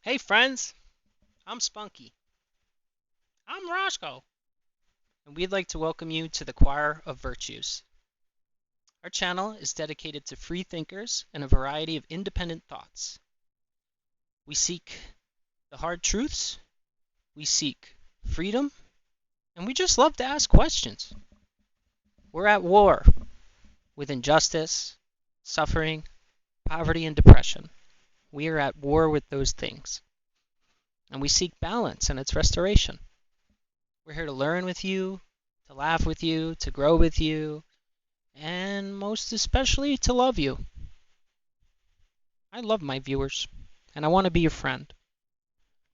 Hey friends, I'm Spunky. I'm Roscoe, and we'd like to welcome you to the Choir of Virtues. Our channel is dedicated to free thinkers and a variety of independent thoughts. We seek the hard truths, we seek freedom, and we just love to ask questions. We're at war with injustice, suffering, poverty, and depression. We are at war with those things, and we seek balance and its restoration. We're here to learn with you, to laugh with you, to grow with you, and most especially to love you. I love my viewers, and I want to be your friend.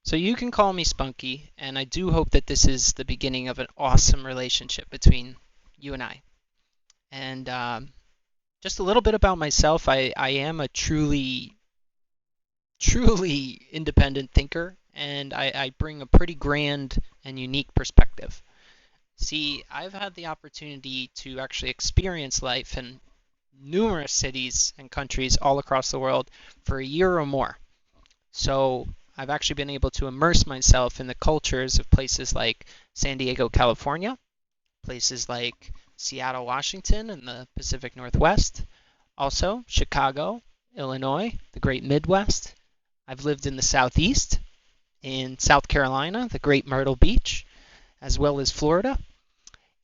So you can call me Spunky, and I do hope that this is the beginning of an awesome relationship between you and I. And just a little bit about myself. I am a truly independent thinker, and I bring a pretty grand and unique perspective. See, I've had the opportunity to actually experience life in numerous cities and countries all across the world for a year or more. So I've actually been able to immerse myself in the cultures of places like San Diego, California, places like Seattle, Washington, and the Pacific Northwest, also Chicago, Illinois, the great Midwest. I've lived in the Southeast, in South Carolina, the great Myrtle Beach, as well as Florida,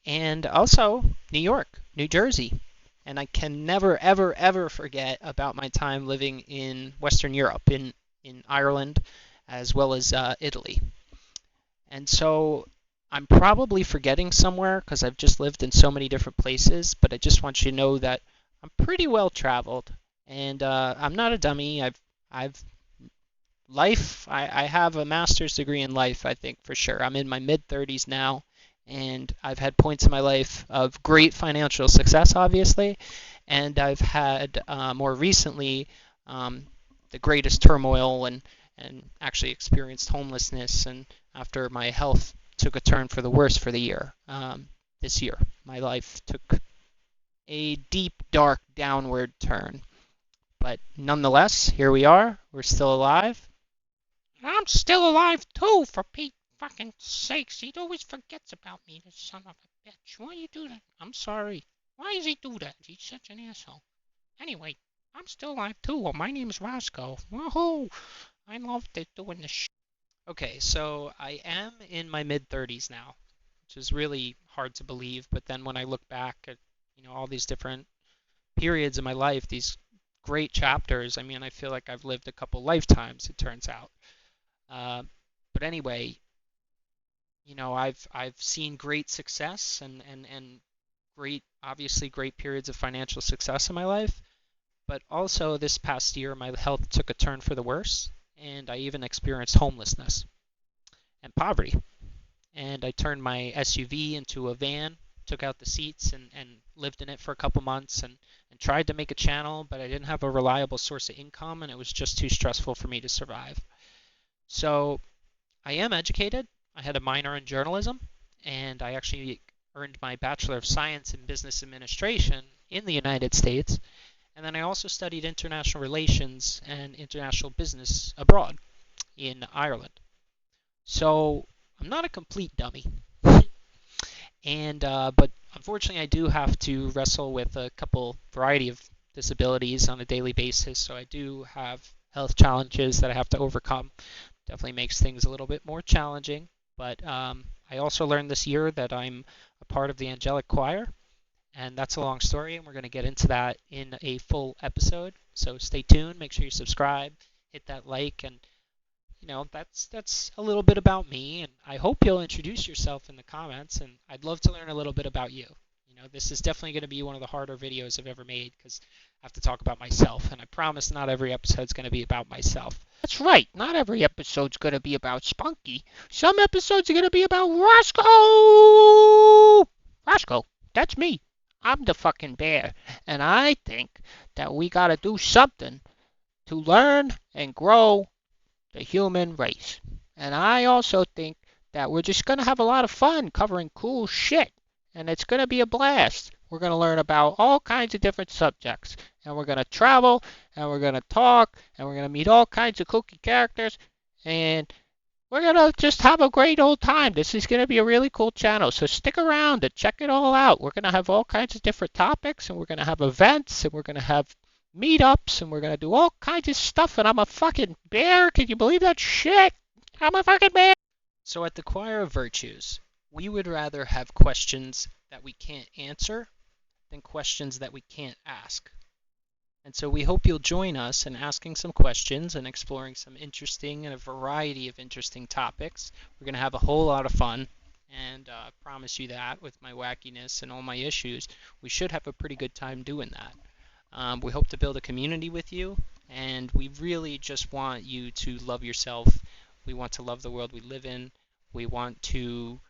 and also New York, New Jersey. And I can never, ever, ever forget about my time living in Western Europe, in Ireland, as well as Italy. And so I'm probably forgetting somewhere because I've just lived in so many different places, but I just want you to know that I'm pretty well traveled, and I'm not a dummy. I've I have a master's degree in life, I think for sure. I'm in my mid 30s now, and I've had points in my life of great financial success, obviously, and I've had more recently um, the greatest turmoil and actually experienced homelessness. And after my health took a turn for the worse for the year, this year, my life took a deep, dark, downward turn. But nonetheless, here we are. We're still alive. I'm still alive too, for Pete fucking sakes. He always forgets about me, this son of a bitch. Why you do that? I'm sorry. Why does he do that? He's such an asshole. Anyway, I'm still alive too. Well, my name's Roscoe. Woohoo! I loved it doing this shit. Okay, so I am in my mid 30s now, which is really hard to believe. But then when I look back at, all these different periods in my life, these great chapters, I mean, I feel like I've lived a couple lifetimes, it turns out. Uh, but anyway, I've seen great success and great, obviously great periods of financial success in my life. But also this past year, my health took a turn for the worse, and I even experienced homelessness and poverty. And I turned my SUV into a van, took out the seats, and lived in it for a couple months and tried to make a channel, but I didn't have a reliable source of income, and it was just too stressful for me to survive. So I am educated. I had a minor in journalism, and I actually earned my Bachelor of Science in Business Administration in the United States. And then I also studied international relations and international business abroad in Ireland. So I'm not a complete dummy. And but unfortunately, I do have to wrestle with a couple variety of disabilities on a daily basis. So I do have health challenges that I have to overcome. Definitely makes things a little bit more challenging. But I also learned this year that I'm a part of the angelic choir, and that's a long story, and we're going to get into that in a full episode. So stay tuned. Make sure you subscribe, hit that like, and that's a little bit about me. And I hope you'll introduce yourself in the comments, and I'd love to learn a little bit about you. This is definitely going to be one of the harder videos I've ever made because I have to talk about myself, and I promise not every episode's going to be about myself. That's right, not every episode's going to be about Spunky. Some episodes are going to be about Roscoe! Roscoe, that's me. I'm the fucking bear, and I think that we got to do something to learn and grow the human race. And I also think that we're just going to have a lot of fun covering cool shit. And it's going to be a blast. We're going to learn about all kinds of different subjects. And we're going to travel, and we're going to talk, and we're going to meet all kinds of kooky characters. and we're going to just have a great old time. This is going to be a really cool channel, so stick around and check it all out. We're going to have all kinds of different topics, and we're going to have events, and we're going to have meetups, and we're going to do all kinds of stuff, and I'm a fucking bear. Can you believe that shit? I'm a fucking bear. So at the Choir of Virtues, we would rather have questions that we can't answer than questions that we can't ask. And so we hope you'll join us in asking some questions and exploring some interesting and a variety of interesting topics. We're going to have a whole lot of fun, and I promise you that with my wackiness and all my issues, we should have a pretty good time doing that. We hope to build a community with you, and we really just want you to love yourself. We want to love the world we live in. We want to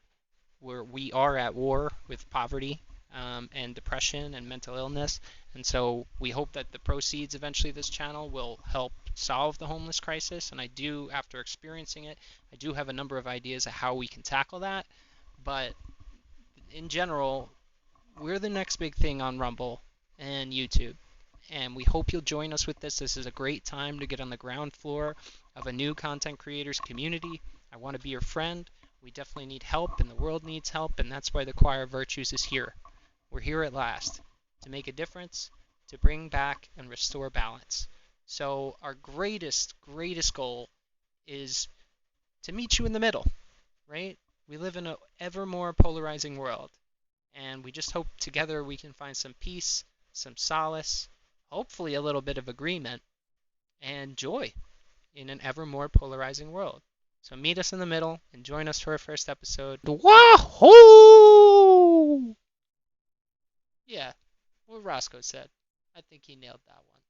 we are at war with poverty and depression and mental illness. And so we hope that the proceeds eventually of this channel will help solve the homeless crisis. And I do, after experiencing it, I do have a number of ideas of how we can tackle that. But in general, we're the next big thing on Rumble and YouTube. And we hope you'll join us with this. This is a great time to get on the ground floor of a new content creators community. I want to be your friend. We definitely need help, and the world needs help, and that's why the Choir of Virtues is here. We're here at last to make a difference, to bring back and restore balance. So our greatest goal is to meet you in the middle, right? We live in an ever more polarizing world, and we just hope together we can find some peace, some solace, hopefully a little bit of agreement, and joy in an ever more polarizing world. So meet us in the middle and join us for our first episode. Wahoo! Yeah, what Roscoe said. I think he nailed that one.